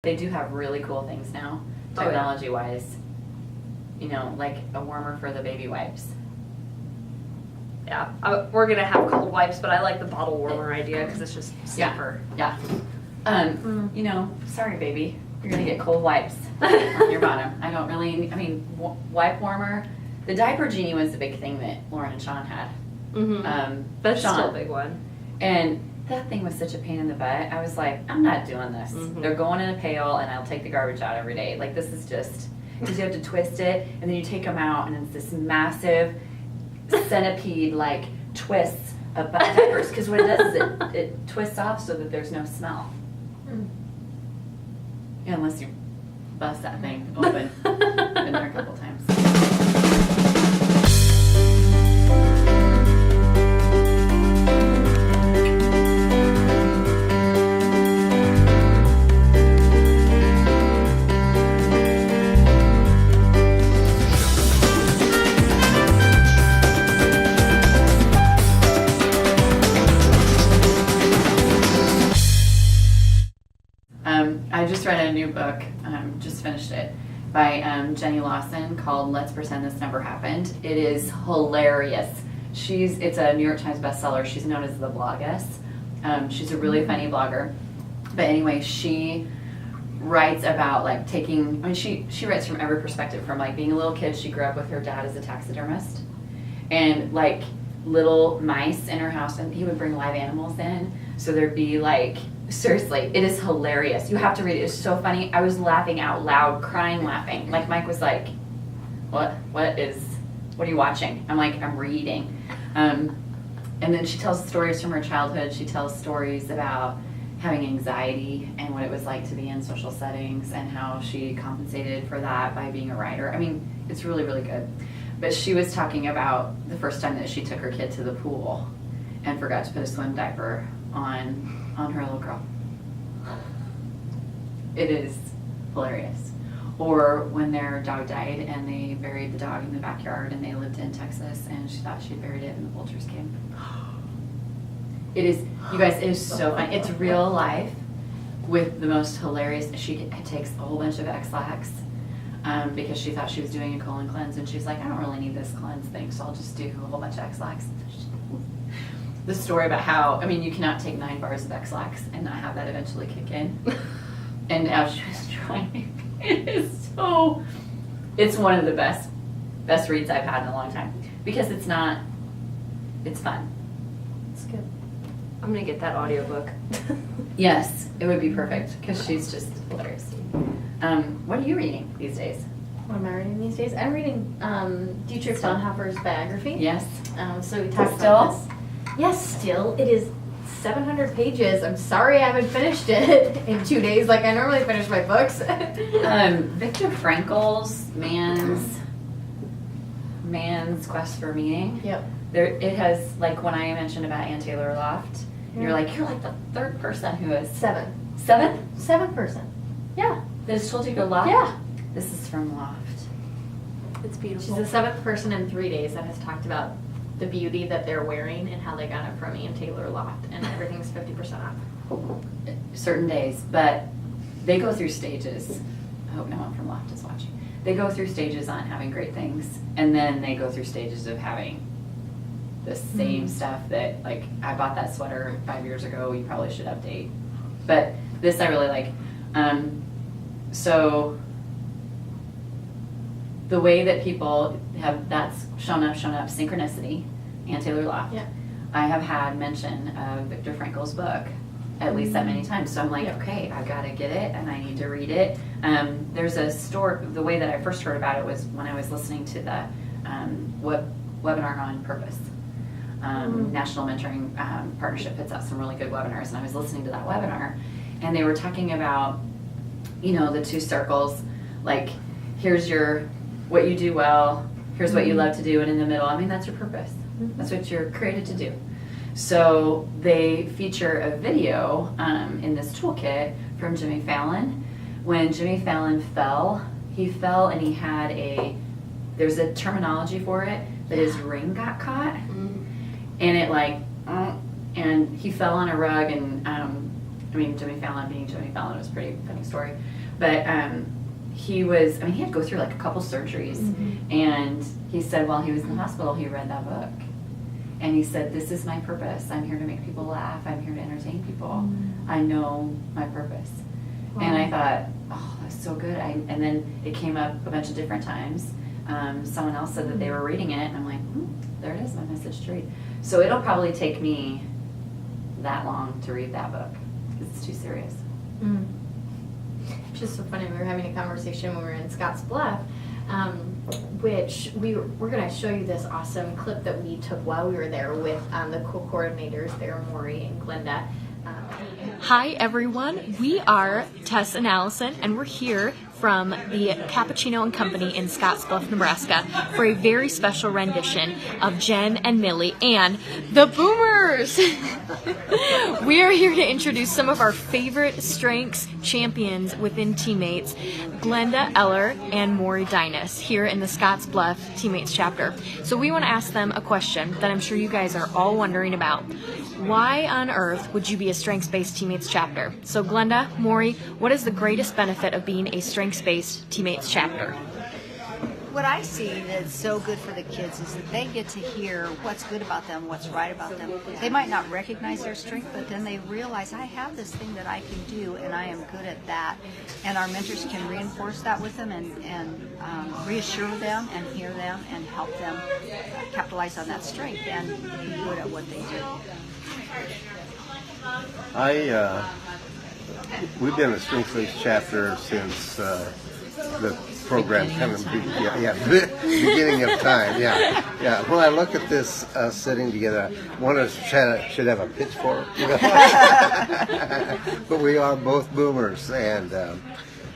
They do have really cool things now, technology-wise. You know, like a warmer for the baby wipes. Yeah, we're gonna have cold wipes, but I like the bottle warmer idea because it's just safer. Yeah. You know, sorry, baby, you're gonna get cold wipes on your bottom. I don't really. I mean, wipe warmer. The diaper genie was the big thing that Lauren and Sean had. That's Sean, still a big one. And that thing was such a pain in the butt. I was like, I'm not doing this. They're going in a pail, and I'll take the garbage out every day. Like, this is just, because you have to twist it, and then you take them out, and it's this massive centipede, like, twists of diapers. Because what it does is it twists off so that there's no smell. Yeah, unless you bust that thing open. Been there a couple times. I just read a new book, just finished it, by Jenny Lawson called Let's Pretend This Never Happened. It is hilarious. It's a New York Times bestseller. She's known as the bloggess. She's a really funny blogger. But anyway, she writes about like she writes from every perspective. From like being a little kid, she grew up with her dad as a taxidermist. And like little mice in her house, and he would bring live animals in. So there'd be like, seriously, it is hilarious. You have to read it. It's so funny. I was laughing out loud, crying, laughing. Like Mike was like, what are you watching? I'm like, I'm reading. And then she tells stories from her childhood. She tells stories about having anxiety and what it was like to be in social settings and how she compensated for that by being a writer. I mean, it's really, really good. But she was talking about the first time that she took her kid to the pool and forgot to put a swim diaper on her little girl. It is hilarious. Or when their dog died and they buried the dog in the backyard, and they lived in Texas and she thought she'd buried it and the vultures came. It is, you guys, it is so fun. It's real life with the most hilarious. She takes a whole bunch of X-Lax because she thought she was doing a colon cleanse, and she's like, I don't really need this cleanse thing, so I'll just do a whole bunch of X-Lax. The story about how, I mean, you cannot take 9 bars of X-Lax and not have that eventually kick in. And now she was trying. It's one of the best reads I've had in a long time. Because it's fun. It's good. I'm gonna get that audiobook. Yes, it would be perfect, because she's just hilarious. What are you reading these days? What am I reading these days? I'm reading Dietrich Bonhoeffer's biography. Yes. So we talked about this. Yes, still. It is 700 pages. I'm sorry I haven't finished it in 2 days like I normally finish my books. Viktor Frankl's Man's Quest for Meaning. Yep. It has, like when I mentioned about Ann Taylor Loft, you're like the third person who is... Seventh person. Yeah. That has told you to go Loft? Yeah. This is from Loft. It's beautiful. She's the 7th person in 3 days that has talked about the beauty that they're wearing and how they got it from Ann Taylor Loft, and everything's 50% off. Certain days, but they go through stages. I hope no one from Loft is watching. They go through stages on having great things, and then they go through stages of having the same stuff that, like, I bought that sweater 5 years ago, you probably should update. But this I really like. So the way that people have, that's shown up, synchronicity, Ann Taylor Loft. Yeah. I have had mention of Viktor Frankl's book at least that many times. So I'm like, okay, I've got to get it and I need to read it. There's a story, the way that I first heard about it was when I was listening to the webinar on purpose. National Mentoring Partnership puts out some really good webinars, and I was listening to that webinar, and they were talking about, the 2 circles, like, here's what you do well, here's what you love to do, and in the middle, that's your purpose. That's what you're created to do. So they feature a video in this toolkit from Jimmy Fallon. When Jimmy Fallon fell and he had there's a terminology for it, that his ring got caught. And it and he fell on a rug, and I mean, Jimmy Fallon being Jimmy Fallon was a pretty funny story. But he was, I mean, he had to go through like a couple surgeries. And he said while he was in the hospital, he read that book. And he said, this is my purpose. I'm here to make people laugh. I'm here to entertain people. I know my purpose. Wow. And I thought, oh, that's so good. And then it came up a bunch of different times. Someone else said that they were reading it, and I'm like, there it is, my message to read. So it'll probably take me that long to read that book. It's too serious. Just so funny, we were having a conversation when we were in Scotts Bluff, which we're going to show you this awesome clip that we took while we were there with the co-coordinators there, Maury and Glenda. Hi everyone, we are Tess and Allison, and we're here from the Cappuccino and Company in Scotts Bluff, Nebraska for a very special rendition of Jen and Millie and the Boomers. We are here to introduce some of our favorite strengths champions within Teammates, Glenda Eller and Maury Dynas, here in the Scotts Bluff Teammates chapter. So we want to ask them a question that I'm sure you guys are all wondering about. Why on earth would you be a strengths-based Teammates chapter? So Glenda, Maury, what is the greatest benefit of being a strengths-based Teammates chapter? What I see that's so good for the kids is that they get to hear what's good about them, what's right about them. They might not recognize their strength, but then they realize, I have this thing that I can do, and I am good at that. And our mentors can reinforce that with them and reassure them and hear them and help them capitalize on that strength and be good at what they do. We've been a strengths-based chapter since the program kind of beginning of time. Yeah. When I look at this sitting together, one of us should have a pitchfork, you know. But we are both boomers, and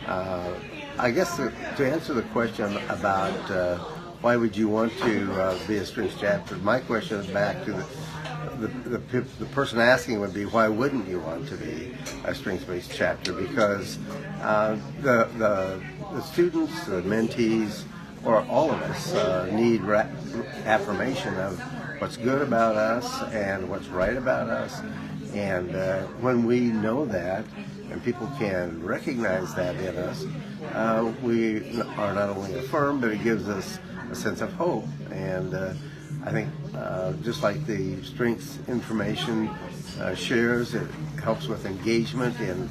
I guess to answer the question about why would you want to be a strengths chapter, my question is back to the person asking would be, why wouldn't you want to be a strengths-based chapter? Because the students, the mentees, or all of us need affirmation of what's good about us and what's right about us. And when we know that, and people can recognize that in us, we are not only affirmed, but it gives us a sense of hope. And I think just like the strengths information shares, it helps with engagement in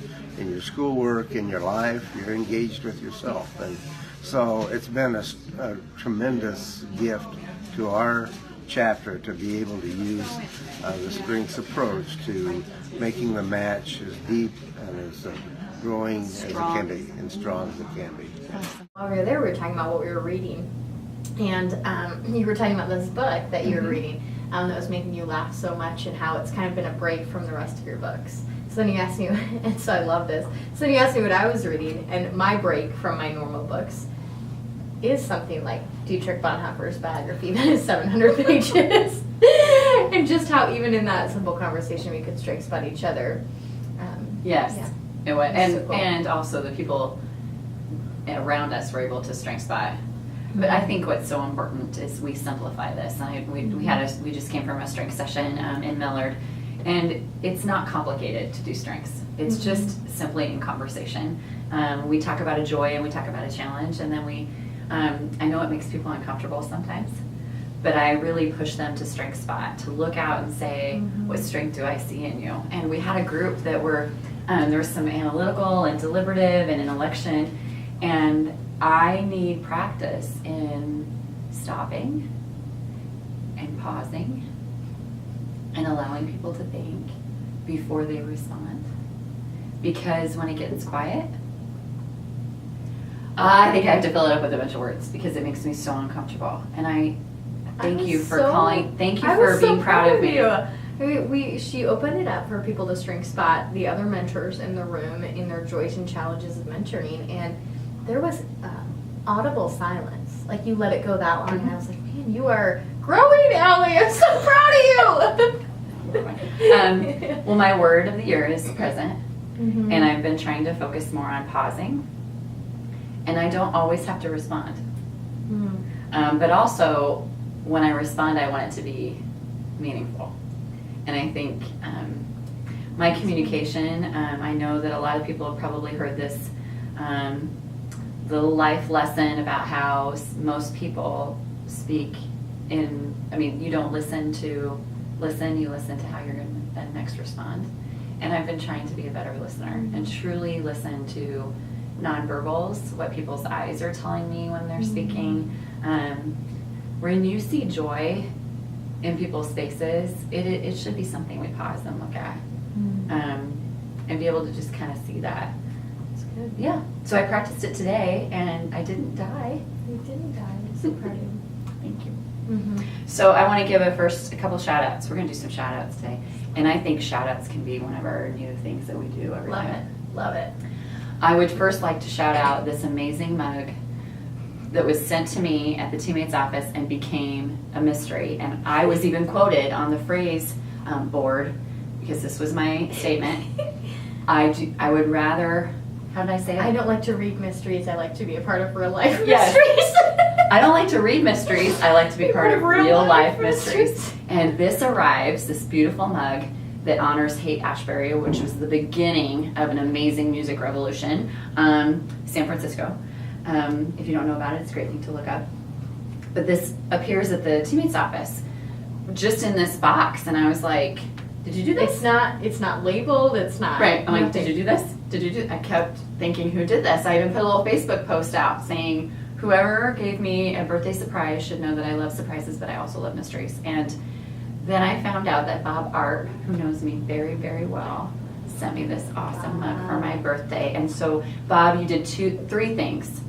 your schoolwork, in your life. You're engaged with yourself. And so it's been a tremendous gift to our chapter to be able to use the strengths approach to making the match as deep and as growing as it can be and strong as it can be. While we were there, we were talking about what we were reading. And you were talking about this book that you were reading that was making you laugh so much, and how it's kind of been a break from the rest of your books. So then you asked me, and so I love this. So then you asked me what I was reading, and my break from my normal books is something like Dietrich Bonhoeffer's biography that is 700 pages. And just how even in that simple conversation we could strengths about each other. Yes, Yeah. it was. And, So cool. and also the people around us were able to strengths spot. But I think what's so important is we simplify this. We just came from a strength session in Millard, and it's not complicated to do strengths. It's just simply in conversation. We talk about a joy and we talk about a challenge, and then I know it makes people uncomfortable sometimes, but I really push them to strength spot, to look out and say, what strength do I see in you? And we had a group that were, there was some analytical and deliberative and intellection, and I need practice in stopping and pausing and allowing people to think before they respond. Because when it gets quiet, I think I have to fill it up with a bunch of words because it makes me so uncomfortable. And I thank you for calling. Thank you for being proud of me. She opened it up for people to strength spot the other mentors in the room in their joys and challenges of mentoring, and there was audible silence. Like, you let it go that long, and I was like, man, you are growing, Allie. I'm so proud of you. Well, my word of the year is present, and I've been trying to focus more on pausing, and I don't always have to respond. But also, when I respond, I want it to be meaningful. And I think my communication. I know that a lot of people have probably heard this, the life lesson about how most people speak you don't listen, you listen to how you're going to then next respond. And I've been trying to be a better listener and truly listen to nonverbals, what people's eyes are telling me when they're speaking. When you see joy in people's faces, it should be something we pause and look at, and be able to just kind of see that. That's good. Yeah. So I practiced it today, and I didn't die. You didn't die. I'm so proud of you. Thank you. Mm-hmm. So I want to give a couple shout outs. We're going to do some shout outs today. And I think shout outs can be one of our new things that we do every Love time. it. Love it. I would first like to shout out this amazing mug that was sent to me at the teammates office and became a mystery. And I was even quoted on the phrase board, because this was my statement. I would rather, how did I say it? I don't like to read mysteries. I like to be a part of real life Yes. mysteries. I don't like to read mysteries. I like to be part of real life mysteries. mysteries. And this beautiful mug that honors Haight Ashbury, which was the beginning of an amazing music revolution, San Francisco. If you don't know about it, it's a great thing to look up. But this appears at the teammates office, just in this box, and I was like, "Did you do this?" It's not labeled. It's not. Right. I'm like, nothing. "Did you do this? Did you do?" I kept thinking, "Who did this?" I even put a little Facebook post out saying, "Whoever gave me a birthday surprise should know that I love surprises, but I also love mysteries." And then I found out that Bob Art, who knows me very, very well, sent me this awesome mug for my birthday. And so, Bob, you did three things.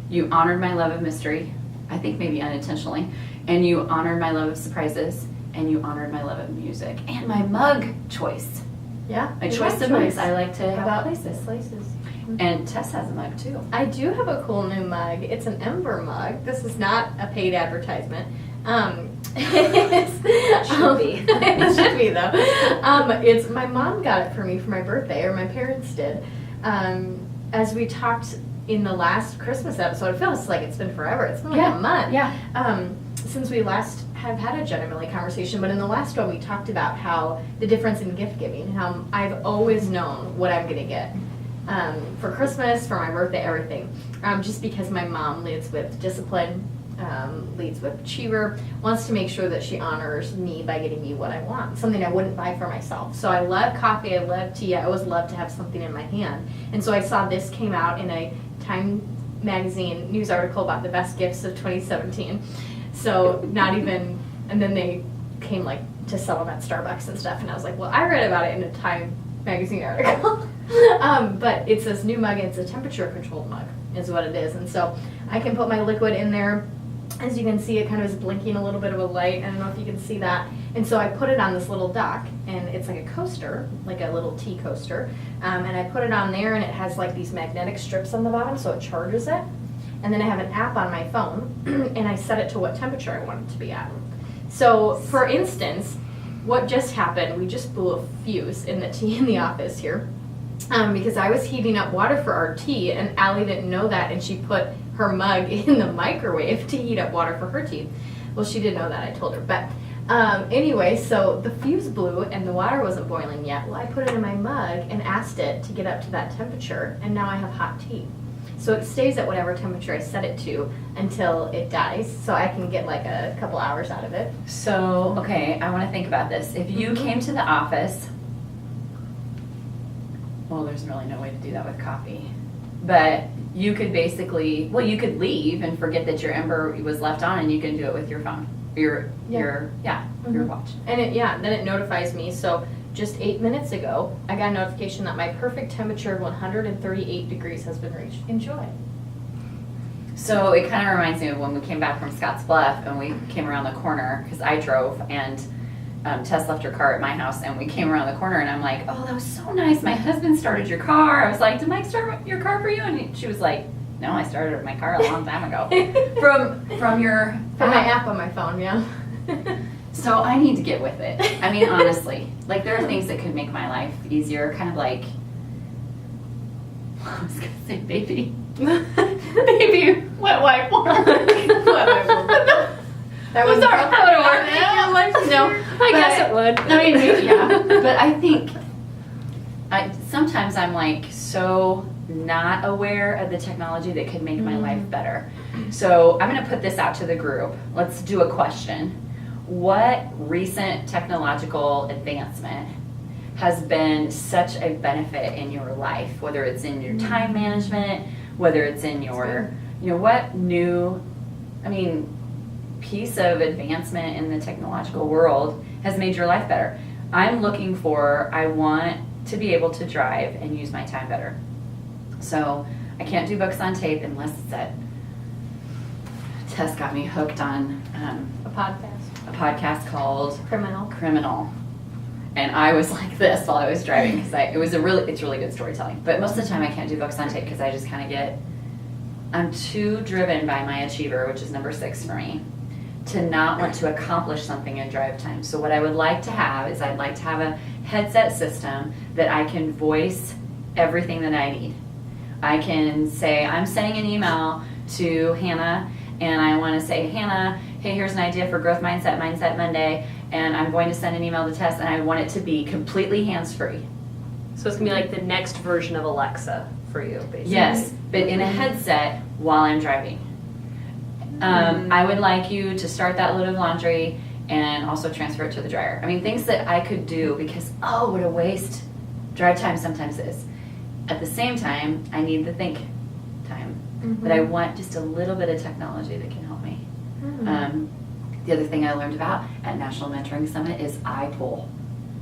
You honored my love of mystery, I think maybe unintentionally, and you honored my love of surprises, and you honored my love of music, and my mug choice. Yeah. My good choice of mug mugs. I like to have About places. Places. And Tess has a mug too. I do have a cool new mug. It's an Ember mug. This is not a paid advertisement. It should be. It should be though. It's my mom got it for me for my birthday, or my parents did. As we talked in the last Christmas episode, it feels like it's been forever. It's been like a month. Yeah. Since we last have had a Jenna Millie conversation, but in the last one we talked about how the difference in gift giving, how I've always known what I'm gonna get. For Christmas, for my birthday, everything. Just because my mom leads with discipline, leads with achiever, wants to make sure that she honors me by getting me what I want, something I wouldn't buy for myself. So I love coffee, I love tea, I always love to have something in my hand. And so I saw this came out in a Time magazine news article about the best gifts of 2017. So not even, and then they came like to sell them at Starbucks and stuff, and I was like, well, I read about it in a Time magazine article. But it's this new mug, it's a temperature controlled mug is what it is. And so I can put my liquid in there. As you can see, it kind of is blinking a little bit of a light. I don't know if you can see that. And so I put it on this little dock, and it's like a coaster, like a little tea coaster. And I put it on there, and it has like these magnetic strips on the bottom, so it charges it. And then I have an app on my phone, and I set it to what temperature I want it to be at. So, for instance, what just happened, we just blew a fuse in the tea in the office here. Because I was heating up water for our tea, and Allie didn't know that, and she put her mug in the microwave to heat up water for her tea. Well, she didn't know that, I told her. But anyway, so the fuse blew, and the water wasn't boiling yet. Well, I put it in my mug and asked it to get up to that temperature, and now I have hot tea. So it stays at whatever temperature I set it to until it dies, so I can get like a couple hours out of it. So, okay, I want to think about this. If you came to the office, well, there's really no way to do that with coffee. But you could basically, well, you could leave and forget that your Ember was left on, and you can do it with your phone, your watch. And then it notifies me. So just 8 minutes ago, I got a notification that my perfect temperature of 138 degrees has been reached. Enjoy. So it kind of reminds me of when we came back from Scotts Bluff and we came around the corner, because I drove and Tess left her car at my house, and we came around the corner, and I'm like, oh, that was so nice. My husband started your car. I was like, did Mike start your car for you? And she was like, no, I started my car a long time ago. From your From my app on my phone, yeah. So I need to get with it. I mean, honestly, like there are things that could make my life easier, kind of like, I was gonna say baby, baby wet wipe warm. That was would our work. No, I guess it would. I mean, maybe, yeah, but I think like so not aware of the technology that could make my life better. So I'm going to put this out to the group. Let's do a question. What recent technological advancement has been such a benefit in your life, whether it's in your time management, whether it's in your, what new, piece of advancement in the technological world has made your life better? I'm looking for, I want to be able to drive and use my time better. So I can't do books on tape unless it's at, Tess got me hooked on A podcast. a podcast called Criminal. Criminal. And I was like this while I was driving because it's really good storytelling. But most of the time I can't do books on tape because I just kind of I'm too driven by my achiever, which is number 6 for me, to not want to accomplish something in drive time. So what I would like to have is I'd like to have a headset system that I can voice everything that I need. I can say, I'm sending an email to Hannah and I want to say, Hannah, hey, here's an idea for Growth Mindset Monday, and I'm going to send an email to Tess, and I want it to be completely hands-free. So it's gonna be like the next version of Alexa for you, basically. Yes, but in a headset while I'm driving. I would like you to start that load of laundry and also transfer it to the dryer. Things that I could do because, what a waste drive time sometimes is. At the same time, I need the think time. But I want just a little bit of technology that can help me. The other thing I learned about at National Mentoring Summit is iPoll.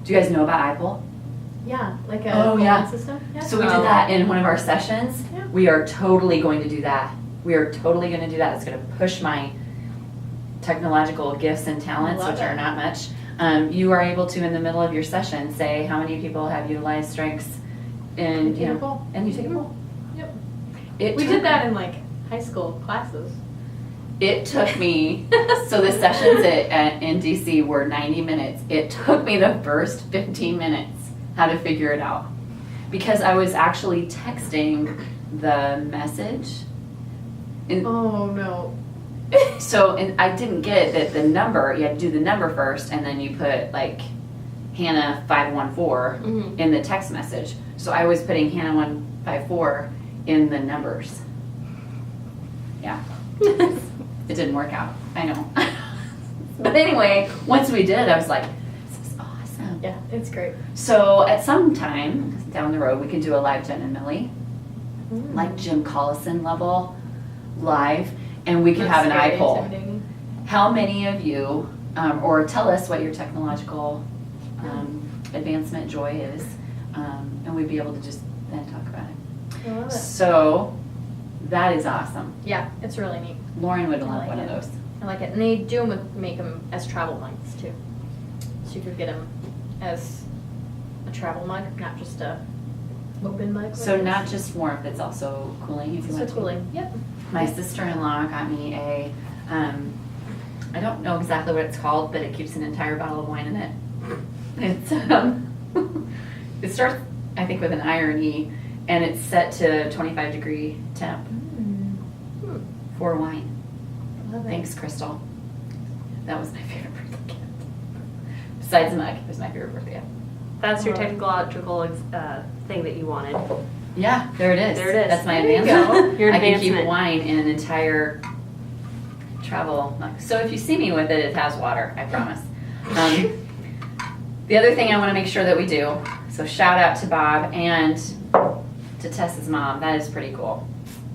Do you guys know about iPoll? Yeah, like a yeah. system. Yeah. So we did that in one of our sessions. Yeah. We are totally going to do that. We are totally going to do that. It's going to push my technological gifts and talents, Love which it. are not much. You are able to, in the middle of your session, say how many people have utilized strengths, and Take a poll. and you take a poll. Yep. It We took- did that in like high school classes. It took me, so the sessions in DC were 90 minutes. It took me the first 15 minutes how to figure it out. Because I was actually texting the message. Oh no. So, and I didn't get that the number, you had to do the number first, and then you put like Hannah 514 in the text message. So I was putting Hannah 154 in the numbers. Yeah. It didn't work out. I know. But anyway, once we did, I was like, this is awesome. Yeah, it's great. So at some time down the road, we could do a live Jen and Millie, like Jim Collison level live, and we could have an eye poll. How many of you, or tell us what your technological advancement joy is, and we'd be able to just then talk about it. I love it. So that is awesome. Yeah, it's really neat. Lauren would I love like one of it. those. I like it. And they do make them as travel mugs too. So you could get them as a travel mug, not just a open mug. So not just warmth, it's also cooling if you so want to. cooling. Yep. My sister-in-law got me a, I don't know exactly what it's called, but it keeps an entire bottle of wine in it. It's, it starts, I think, with an iron E, and it's set to 25-degree temp for wine. Love it. Thanks, Crystal. That was my favorite birthday gift. Besides the mug, it was my favorite birthday gift. That's your technological thing that you wanted. Yeah, there it is. There it is. That's my There you advancement. go. Your I can advancement. keep wine in an entire travel mug. So if you see me with it, it has water, I promise. The other thing I want to make sure that we do, so shout out to Bob and to Tessa's mom. That is pretty cool.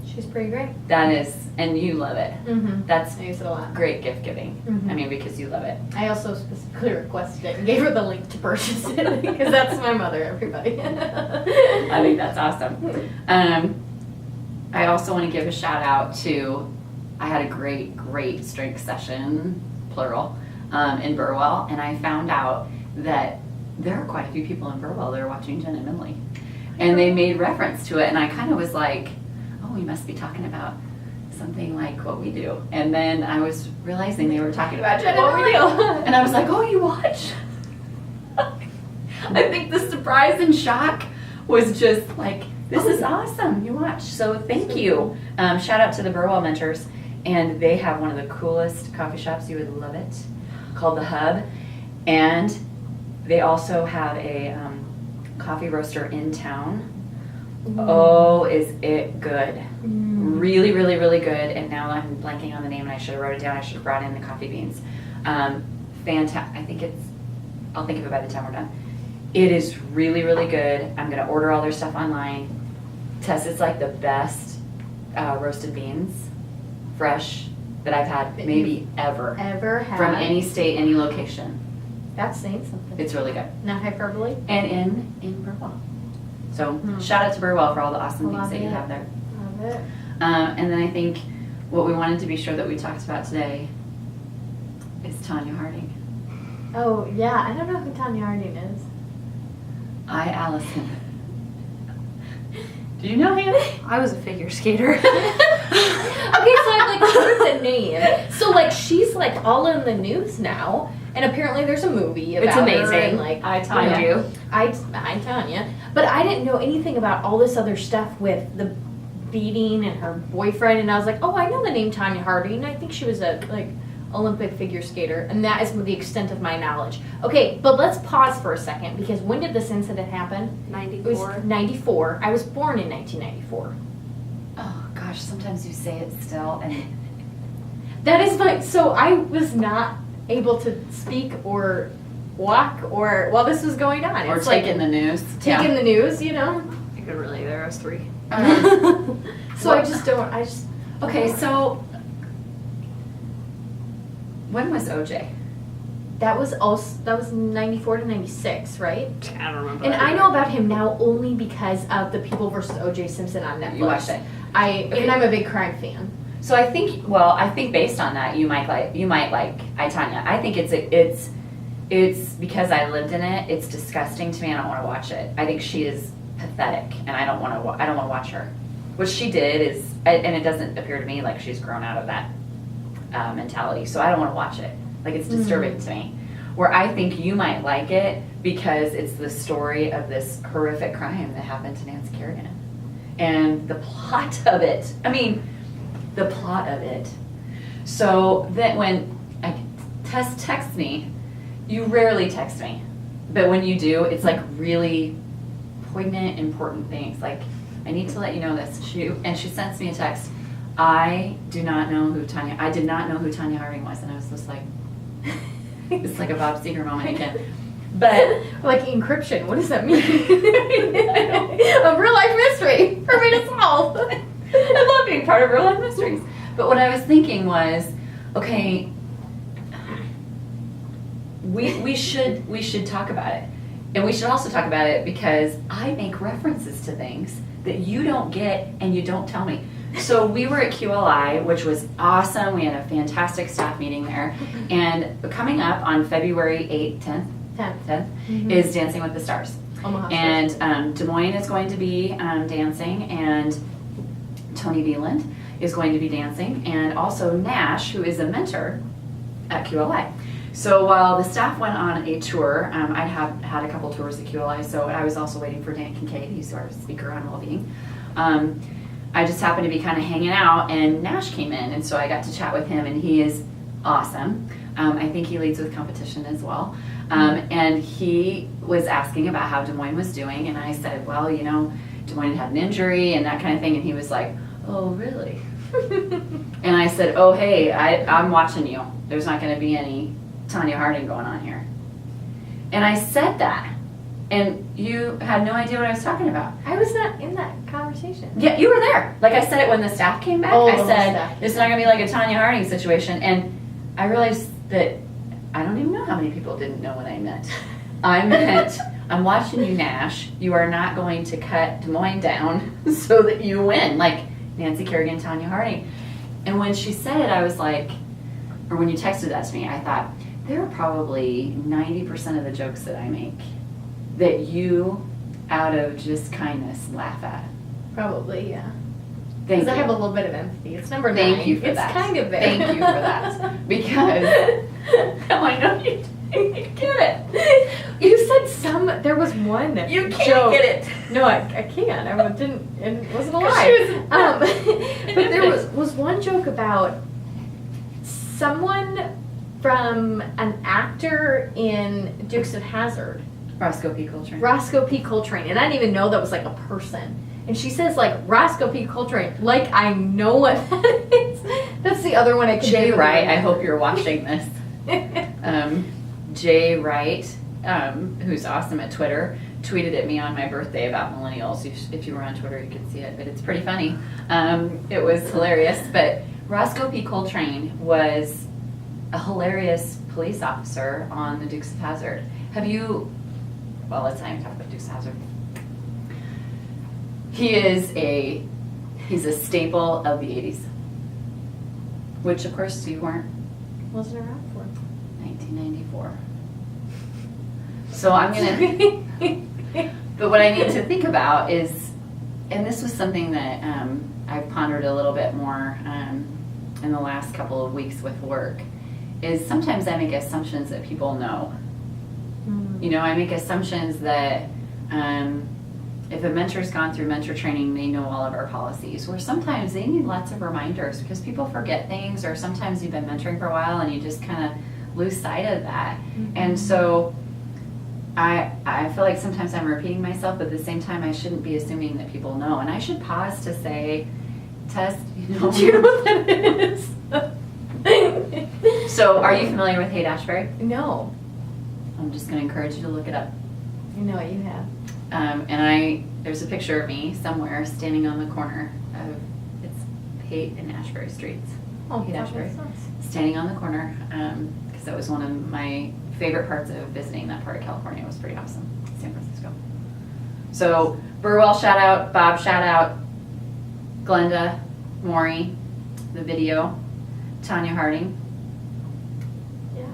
She's pretty great. That is, and you love it. Mm-hmm. That's I use it a lot. great gift giving. Mhm. Because you love it. I also specifically requested it and gave her the link to purchase it because that's my mother, everybody. I think that's awesome. I also want to give a shout out to, I had a great strength session, plural, in Burwell, and I found out that there are quite a few people in Burwell that are watching Jen and Millie. And they made reference to it, and I kind of was like, oh, we must be talking about something like what we do. And then I was realizing they were talking about Jen and What we Millie. do. And I was like, oh, you watch? I think the surprise and shock was just like, this is awesome, you watch. So thank you. Shout out to the Burwell Mentors. And they have one of the coolest coffee shops, you would love it, called The Hub. And they also have a coffee roaster in town Oh, is it good. Really, really, really good. And now I'm blanking on the name and I should have wrote it down. I should have brought in the coffee beans. Fantastic. I'll think of it by the time we're done. It is really, really good. I'm going to order all their stuff online. Tess, it's like the best roasted beans, fresh, that I've had maybe ever. Ever had. From any state, any location. That's saying something. It's really good. Not hyperbole. And in Burwell. So shout out to Burwell for all the awesome things Love that you it. have there. Love it. And then I think what we wanted to be sure that we talked about today is Tanya Harding. Oh, yeah. I don't know who Tanya Harding is. Allison. Do you know him? I was a figure skater. Okay, so I've like heard the name. So like she's like all in the news now, and apparently there's a movie about It's her amazing. and like I, I Tanya. do. I Tanya, but I didn't know anything about all this other stuff with the beating and her boyfriend, and I was like, oh, I know the name Tanya Harding. I think she was a like Olympic figure skater, and that is the extent of my knowledge. Okay, but let's pause for a second because when did this incident happen? It was 94. 94. I was born in 1994. Oh gosh, sometimes you say it still, and That is my, so I was not able to speak or walk or while this was going on. or It's taking like the news. taking the news, you know? I could relate there. I was 3. So I just, Okay, so when was OJ? that was 94 to 96, right? I don't remember. And that I either. know about him now only because of the People versus OJ Simpson on Netflix. You watched it. And I'm a big crime fan. So I think based on that, you might like I, Tanya. I think it's because I lived in it. It's disgusting to me. I don't want to watch it. I think she is pathetic, and I don't want to watch her. What she did is, and it doesn't appear to me like she's grown out of that mentality. So I don't want to watch it. Like it's disturbing to me. Where I think you might like it because it's the story of this horrific crime that happened to Nancy Kerrigan, and the plot of it. I mean, the plot of it. So that when Tess texts me, you rarely text me, but when you do, it's like really poignant, important things. Like, I need to let you know this. She sends me a text. I did not know who Tanya Harding was, and I was just like, it's like a Bob Seger moment again. But Like encryption, what does that mean? A real life mystery for me to solve. I love being part of Real Life Mysteries. But what I was thinking was, okay, we should talk about it. And we should also talk about it because I make references to things that you don't get and you don't tell me. So we were at QLI, which was awesome. We had a fantastic staff meeting there. And coming up on February 8th, 10th, is Dancing with the Stars. Omaha. And Des Moines is going to be dancing, and Tony Veland is going to be dancing, and also Nash, who is a mentor at QLI. So while the staff went on a tour, I had a couple tours at QLI, so I was also waiting for Dan Kincaid, who's our speaker on well-being. I just happened to be kind of hanging out, and Nash came in, and so I got to chat with him, and he is awesome. I think he leads with competition as well. And he was asking about how Des Moines was doing, and I said, well, you know, Des Moines had an injury and that kind of thing, and he was like, oh, really? And I said, oh, hey, I'm watching you. There's not going to be any Tanya Harding going on here. And I said that, and you had no idea what I was talking about. I was not in that conversation. Yeah, you were there. Like I said it when the staff came back. Oh, I the said, staff. this is not going to be like a Tanya Harding situation. And I realized that I don't even know how many people didn't know what I meant. I meant, I'm watching you, Nash. You are not going to cut Des Moines down so that you win, like Nancy Kerrigan, Tanya Harding. And when she said it, I was like, or when you texted that to me, I thought, there are probably 90% of the jokes that I make that you, out of just kindness, laugh at. Probably, yeah. Thank Because I you. have a little bit of empathy. It's number 9. Thank you for it's that. kind of there. Thank you for that. Because now I know you get it. You said there was one You can't joke. get it. No, I can't. I didn't, it wasn't a 'Cause lie. she was- But there was one joke about someone from an actor in Dukes of Hazzard, Roscoe P. Coltrane. Roscoe P. Coltrane, and I didn't even know that was like a person. And she says like Roscoe P. Coltrane, like I know what that is. That's the other one I can Jay do. Wright, I hope you're watching this. Jay Wright, who's awesome at Twitter, tweeted at me on my birthday about millennials. If you were on Twitter, you could see it, but it's pretty funny. It was hilarious. But Roscoe P. Coltrane was a hilarious police officer on the Dukes of Hazzard. Have you? Well, let's not even talk about Dukes of Hazzard. He's a staple of the '80s, which of course you weren't. Wasn't around for. 1994. So I'm gonna. But what I need to think about is, and this was something that I've pondered a little bit more in the last couple of weeks with work, is sometimes I make assumptions that people know. You know, I make assumptions that if a mentor's gone through mentor training, they know all of our policies, where sometimes they need lots of reminders because people forget things, or sometimes you've been mentoring for a while and you just kind of lose sight of that. And so I feel like sometimes I'm repeating myself, but at the same time I shouldn't be assuming that people know. And I should pause to say, Tess, do you know what that is? So are you familiar with Haight-Ashbury? No, I'm just going to encourage you to look it up. I know what you have. And there's a picture of me somewhere standing on the corner of, it's Haight and Ashbury Streets. Oh, Haight-Ashbury. that's nice. Standing on the corner, because that was one of my favorite parts of visiting that part of California. It was pretty awesome, San Francisco. So Burwell shout out, Bob shout out, Glenda, Maury, the video, Tanya Harding. Yeah.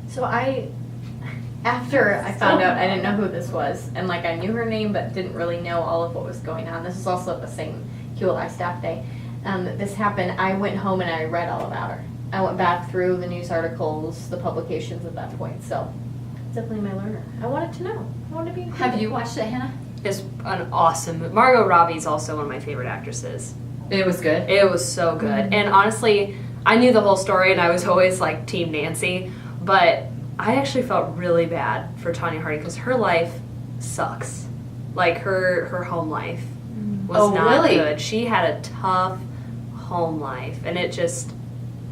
So after I found out, I didn't know who this was, and like I knew her name but didn't really know all of what was going on. This is also the same QLI staff day that this happened. I went home and I read all about her. I went back through the news articles, the publications at that point. So definitely my learner. I wanted to know. I wanted to be included. Have you watched it, Hannah? It's an awesome. Margot Robbie's also one of my favorite actresses. It was good. It was so good. And honestly, I knew the whole story and I was always like Team Nancy, but I actually felt really bad for Tanya Harding because her life sucks. Like her home life was not really? good. She had a tough home life and it just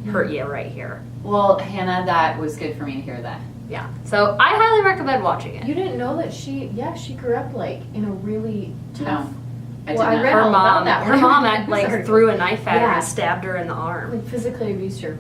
hurt you right here. Well, Hannah, that was good for me to hear that. Yeah. So I highly recommend watching it. You didn't know that she grew up like in a really tough. No, I did Well, I not. read Her all about mom, that her one. mom like Sorry. threw a knife at her Yeah. and stabbed her in the arm. Like physically abused her.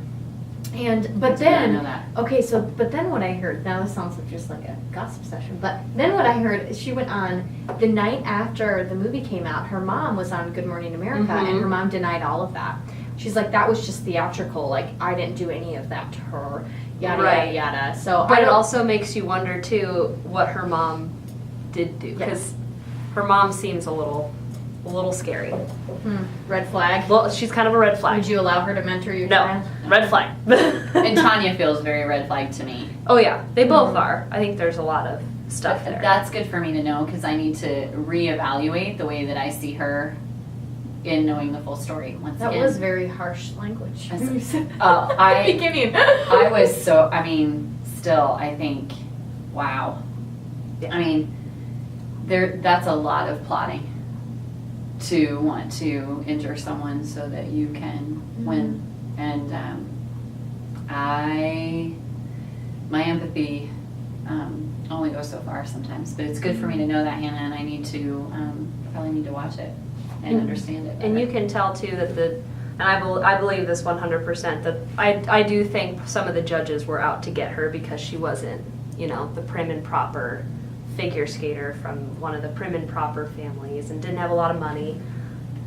But I did not then know that. okay, so but then what I heard, now this sounds like just like a gossip session, but then what I heard is she went on the night after the movie came out, her mom was on Good Morning America and her mom denied all of that. She's like, that was just theatrical, like I didn't do any of that to her, yada Right. yada yada. So But I it don't- also makes you wonder too what her mom did do because her mom seems a little scary. red flag. Well, she's kind of a red flag. Would you allow her to mentor your No, child? red flag. And Tanya feels very red flag to me. Oh yeah, they both are. I think there's a lot of stuff there. That's good for me to know because I need to reevaluate the way that I see her in knowing the full story once That again. was very harsh language. I You said that Oh, at the beginning. I was so, I mean, still, I think, wow. I mean, that's a lot of plotting to want to injure someone so that you can win. And my empathy only goes so far sometimes, but it's good for me to know that, Hannah, and I need to, probably need to watch it and understand it And better. you can tell too that and I believe this 100%, that I do think some of the judges were out to get her because she wasn't, the prim and proper figure skater from one of the prim and proper families and didn't have a lot of money.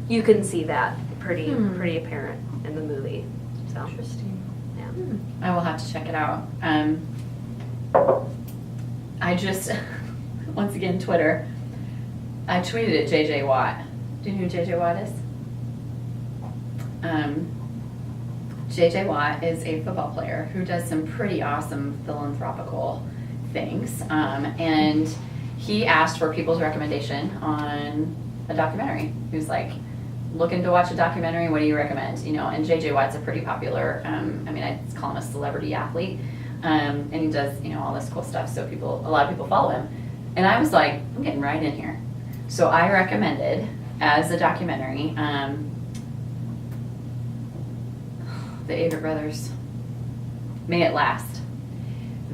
You can see that pretty apparent in the movie. So Interesting. yeah. I will have to check it out. I just, once again, Twitter, I tweeted at JJ Watt. Do you know who JJ Watt is? JJ Watt is a football player who does some pretty awesome philanthropical things. And he asked for people's recommendation on a documentary. He was like, looking to watch a documentary, what do you recommend? And JJ Watt's a pretty popular, I'd call him a celebrity athlete. And he does, all this cool stuff, so a lot of people follow him. And I was like, I'm getting right in here. So I recommended as a documentary, the Avett Brothers, May It Last.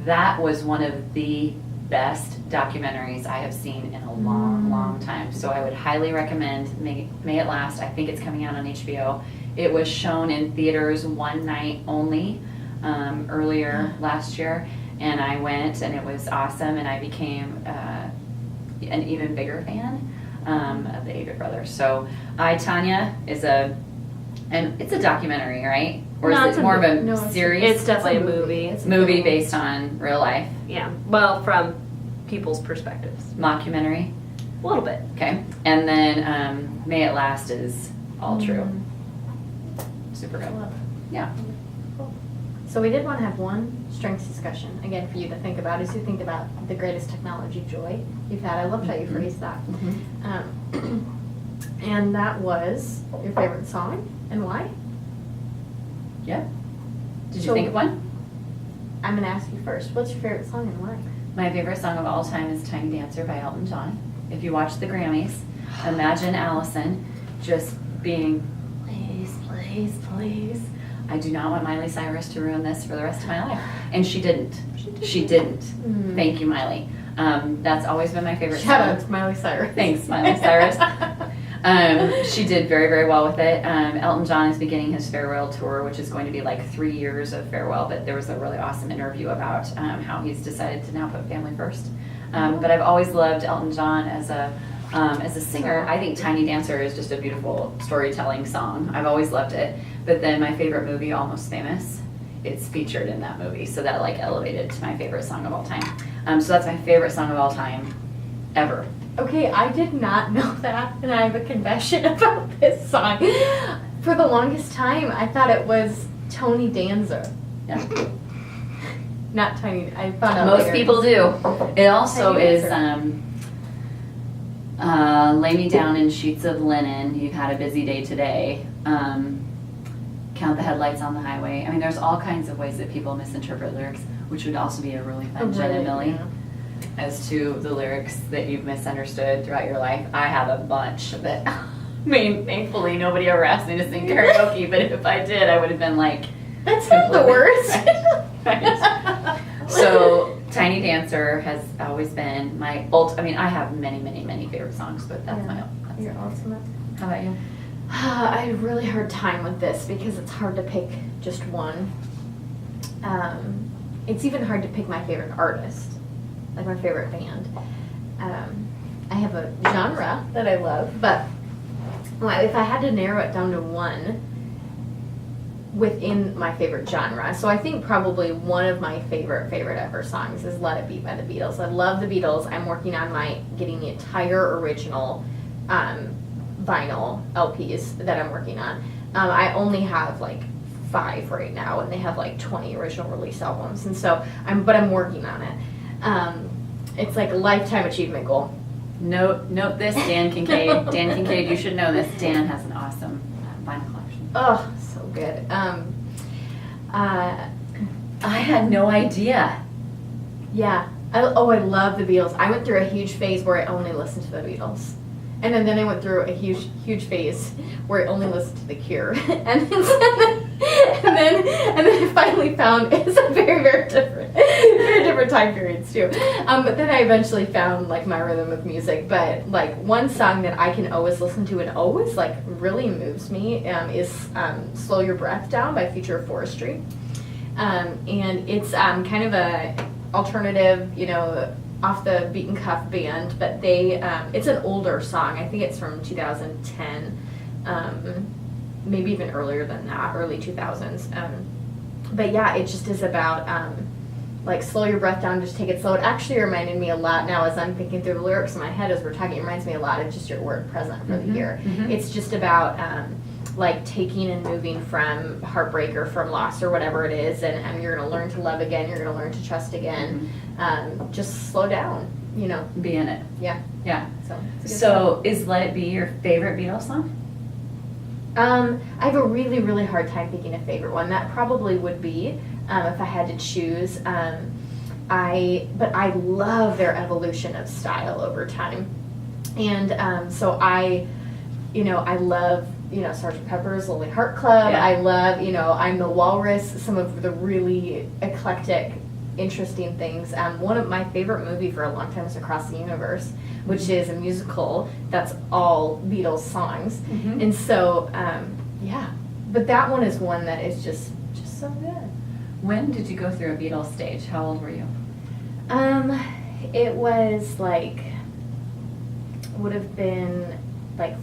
That was one of the best documentaries I have seen in a long, long time. So I would highly recommend May It Last. I think it's coming out on HBO. It was shown in theaters one night only earlier last year, and I went, and it was awesome, and I became an even bigger fan of the Avett Brothers. So I, Tanya, and it's a documentary, right? Or No, is it's it a more of a no, it's- series? It's definitely a movie. It's a movie film. based on real life. Yeah. Well, from people's perspectives. Mockumentary. A little bit. Okay. And then May It Last is all true. Super good. Yeah. So we did want to have one strengths discussion, again, for you to think about as you think about the greatest technology joy you've had. I loved how you phrased that. And that was your favorite song and why? Yeah. Did you So- think of one? I'm going to ask you first. What's your favorite song and why? My favorite song of all time is Tiny Dancer by Elton John. If you watch the Grammys, imagine Allison just being, please, please, please. I do not want Miley Cyrus to ruin this for the rest of my life. And she didn't. She didn't. Thank you, Miley. That's always been my favorite Shout song. out to Miley Cyrus. Thanks, Miley Cyrus. She did very, very well with it. Elton John is beginning his farewell tour, which is going to be like 3 years of farewell, but there was a really awesome interview about how he's decided to now put family first. But I've always loved Elton John as a singer. I think Tiny Dancer is just a beautiful storytelling song. I've always loved it. But then my favorite movie, Almost Famous, it's featured in that movie, so that like elevated to my favorite song of all time. So that's my favorite song of all time, ever. Okay, I did not know that, and I have a confession about this song. For the longest time, I thought it was Tony Danza, Yeah. not Tiny. I found out Most later. people do. It also Tiny is Dancer. lay me down in sheets of linen. You've had a busy day today. Count the headlights on the highway. I mean, there's all kinds of ways that people misinterpret lyrics, which would also be a really fun Jen and Millie. Yeah. As to the lyrics that you've misunderstood throughout your life. I have a bunch that, I mean, thankfully nobody ever asked me to sing karaoke, but if I did, I would have been like, That's not the completely- worst. Right. So, Tiny Dancer has always been my I mean, I have many, many, many favorite songs, but that's Yeah. that's You're ultimate. How about you? I had a really hard time with this because it's hard to pick just one. It's even hard to pick my favorite artist, like my favorite band. I have a genre that I love, but if I had to narrow it down to one within my favorite genre, so I think probably one of my favorite ever songs is Let It Be by the Beatles. I love the Beatles. I'm working on getting the entire original vinyl LPs that I'm working on. I only have like 5 right now, and they have like 20 original release albums, and so I'm working on it. It's like a lifetime achievement goal. Note this, Dan Kincaid. Dan Kincaid, you should know this. Dan has an awesome vinyl collection. Oh, so good. I had no idea. Yeah. I love the Beatles. I went through a huge phase where I only listened to the Beatles. And then I went through a huge phase where I only listened to The Cure. and then I finally found it's a very different time periods too. But then I eventually found like my rhythm of music. But like one song that I can always listen to and always like really moves me is Slow Your Breath Down by Future Forestry. And it's kind of a alternative, off the beaten cuff band, but it's an older song. I think it's from 2010, maybe even earlier than that, early 2000s. But yeah, it just is about like slow your breath down, just take it slow. It actually reminded me a lot now as I'm thinking through the lyrics in my head as we're talking. It reminds me a lot of just your word present for the year. It's just about like taking and moving from heartbreak or from loss or whatever it is, and you're going to learn to love again. You're going to learn to trust again. Just slow down, Be in it. Yeah. Yeah. So, it's a good So, is Let It Be your favorite Beatles song? I have a really, really hard time picking a favorite one. That probably would be if I had to choose. But I love their evolution of style over time. And so I love, Sgt. Pepper's Lonely Heart Club. Yeah. I love, I'm the Walrus, some of the really eclectic, interesting things. One of my favorite movie for a long time was Across the Universe, which is a musical that's all Beatles songs. And so, but that one is one that is just so good. When did you go through a Beatles stage? How old were you? It was would have been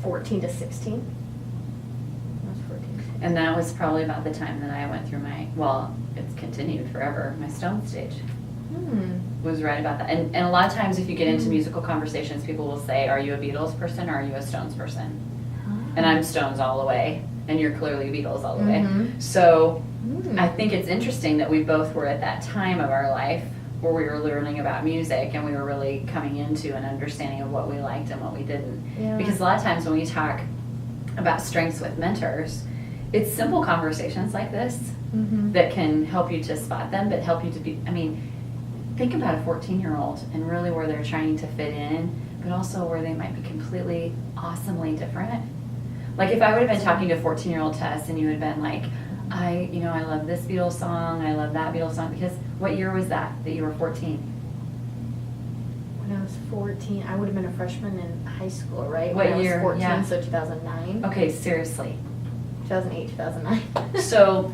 14 to 16. I was 14. And that was probably about the time that I went through it's continued forever, my Stone stage. Was right about that. And a lot of times if you get into musical conversations, people will say, are you a Beatles person or are you a Stones person? And I'm Stones all the way, and you're clearly Beatles all the way. So I think it's interesting that we both were at that time of our life where we were learning about music and we were really coming into an understanding of what we liked and what we didn't. Yeah. Because a lot of times when we talk about strengths with mentors, it's simple conversations like this that can help you to spot them, but help you to be, think about a 14-year-old and really where they're trying to fit in, but also where they might be completely awesomely different. Like if I would have been talking to a 14-year-old Tess and you had been like, I love this Beatles song, I love that Beatles song, because what year was that you were 14? When I was 14, I would have been a freshman in high school, right? What when I year? was 14, Yeah. so 2009. Okay, seriously. 2008, 2009. So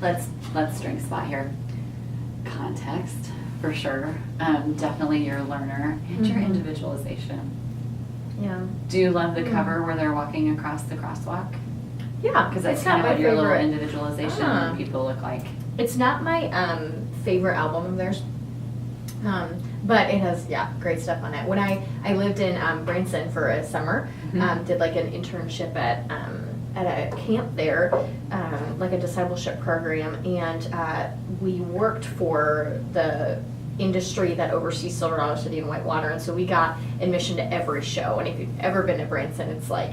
let's string spot here. Context, for sure. Definitely your learner and your individualization. Yeah. Do you love the cover where they're walking across the crosswalk? Yeah, Because that's it's not kind of my what your little favorite. individualization people look like. It's not my favorite album of theirs, but it has great stuff on it. When I lived in Branson for a summer, did like an internship at a camp there, like a discipleship program, and we worked for the industry that oversees Silverado City and Whitewater, and so we got admission to every show. And if you've ever been to Branson, it's like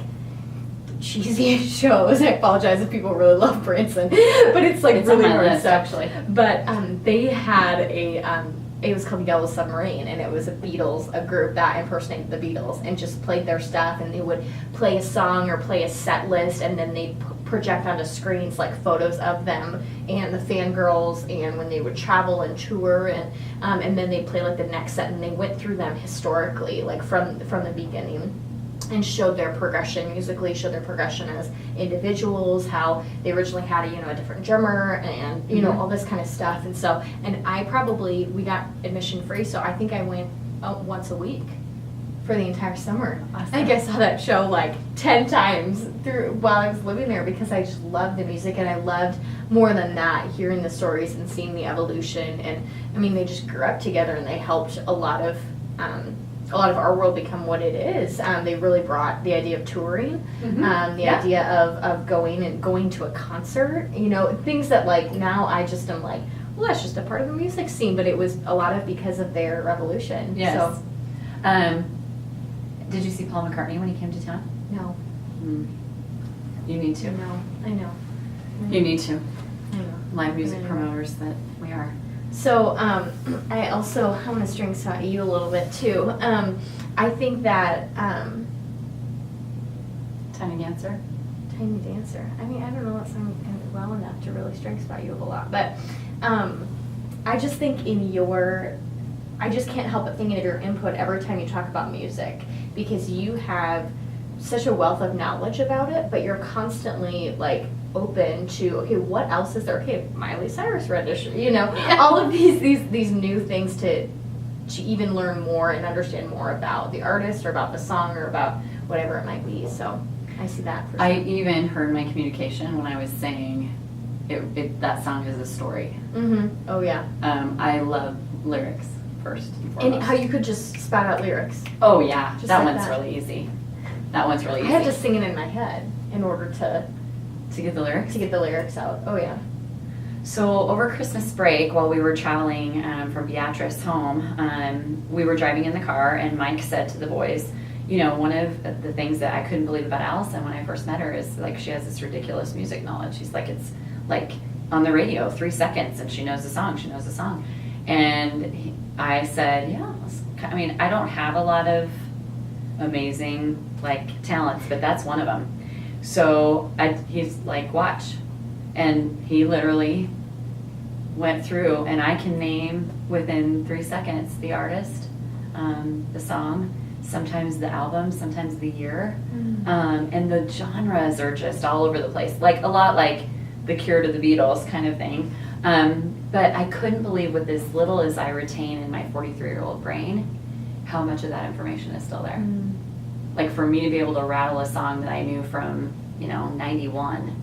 cheesiest shows. I apologize if people really love Branson, but it's It's really on my hard list, stuff. actually. But they had it was called Yellow Submarine, and it was a group that impersonated the Beatles and just played their stuff, and they would play a song or play a set list, and then they'd project onto screens like photos of them and the fangirls, and when they would travel and tour, and then they'd play like the next set, and they went through them historically, like from the beginning, and showed their progression musically, showed their progression as individuals, how they originally had a different drummer, and all this kind of stuff. And so, we got admission free, so I think I went once a week for the entire summer. Awesome. I think I saw that show like 10 times through while I was living there, because I just loved the music, and I loved more than that hearing the stories and seeing the evolution. And they just grew up together, and they helped a lot of our world become what it is. They really brought the idea of touring, the idea of going to a concert, things that like now I just am like, well, that's just a part of the music scene, but it was a lot of because of their revolution. Yes. So, Did you see Paul McCartney when he came to town? no, You need to. I know. You need to. I know. Live music I know. promoters that we are. So I want to string spot you a little bit too. I think that Tiny Dancer. Tiny Dancer. I don't know that song well enough to really string spot you a whole lot, but I just think I just can't help but thinking of your input every time you talk about music, because you have such a wealth of knowledge about it, but you're constantly like open to, okay, what else is there? Okay, Miley Cyrus rendition, all of these new things to even learn more and understand more about the artist or about the song or about whatever it might be. So I see that for sure. I even heard my communication when I was saying that song is a story. Oh yeah. I love lyrics first and foremost. And how you could just spout out lyrics. Oh yeah, Just that like one's that. really easy. That one's really I easy. had to sing it in my head in order to get the lyrics. get the lyrics out. Oh yeah. So over Christmas break, while we were traveling from Beatrice home, we were driving in the car, and Mike said to the boys, one of the things that I couldn't believe about Allison when I first met her is like she has this ridiculous music knowledge. She's like, it's like on the radio, 3 seconds, and she knows the song. And I said, yeah, I don't have a lot of amazing like talents, but that's one of them. So he's like, watch. And he literally went through, and I can name within 3 seconds the artist, the song, sometimes the album, sometimes the year. And the genres are just all over the place. Like a lot like The Cure to the Beatles kind of thing. But I couldn't believe with as little as I retain in my 43-year-old brain, how much of that information is still there. Like for me to be able to rattle a song that I knew from, 91,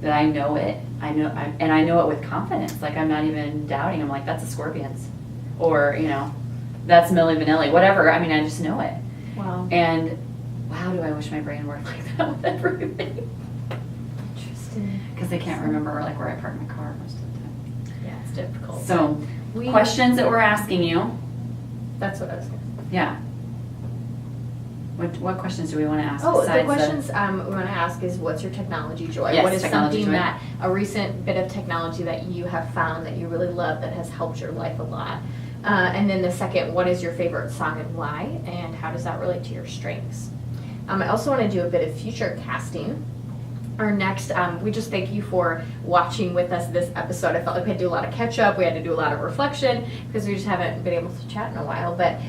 that I know it, and I know it with confidence. Like I'm not even doubting. I'm like, that's the Scorpions, or that's Milli Vanilli, whatever. I mean, I just know it. Wow. And wow, do I wish my brain worked like that with everything? Interesting. Because I can't remember like where I parked my car most of the time. Yeah, it's difficult. So We- questions that we're asking you, That's what I was going to yeah. What questions do we want to ask? Oh, the besides questions we want to ask is, what's your technology joy? Yes, What is technology something joy. a recent bit of technology that you have found that you really love that has helped your life a lot? And then the second, what is your favorite song and why? And how does that relate to your strengths? I also want to do a bit of future casting. Our next, we just thank you for watching with us this episode. I felt like we had to do a lot of catch up. We had to do a lot of reflection because we just haven't been able to chat in a while. But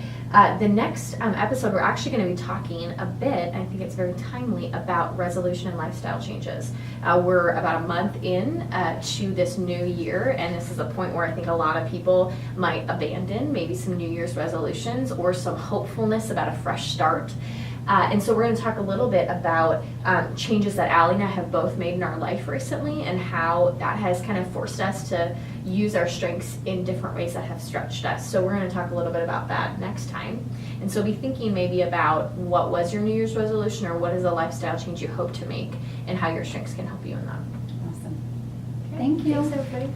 the next episode, we're actually going to be talking a bit, I think it's very timely, about resolution and lifestyle changes. We're about a month in to this new year, and this is a point where I think a lot of people might abandon maybe some New Year's resolutions or some hopefulness about a fresh start. And so we're going to talk a little bit about changes that Allie and I have both made in our life recently, and how that has kind of forced us to use our strengths in different ways that have stretched us. So we're going to talk a little bit about that next time. And so be thinking maybe about what was your New Year's resolution, or what is a lifestyle change you hope to make, and how your strengths can help you in that. Awesome. Thank you. Thanks, everybody.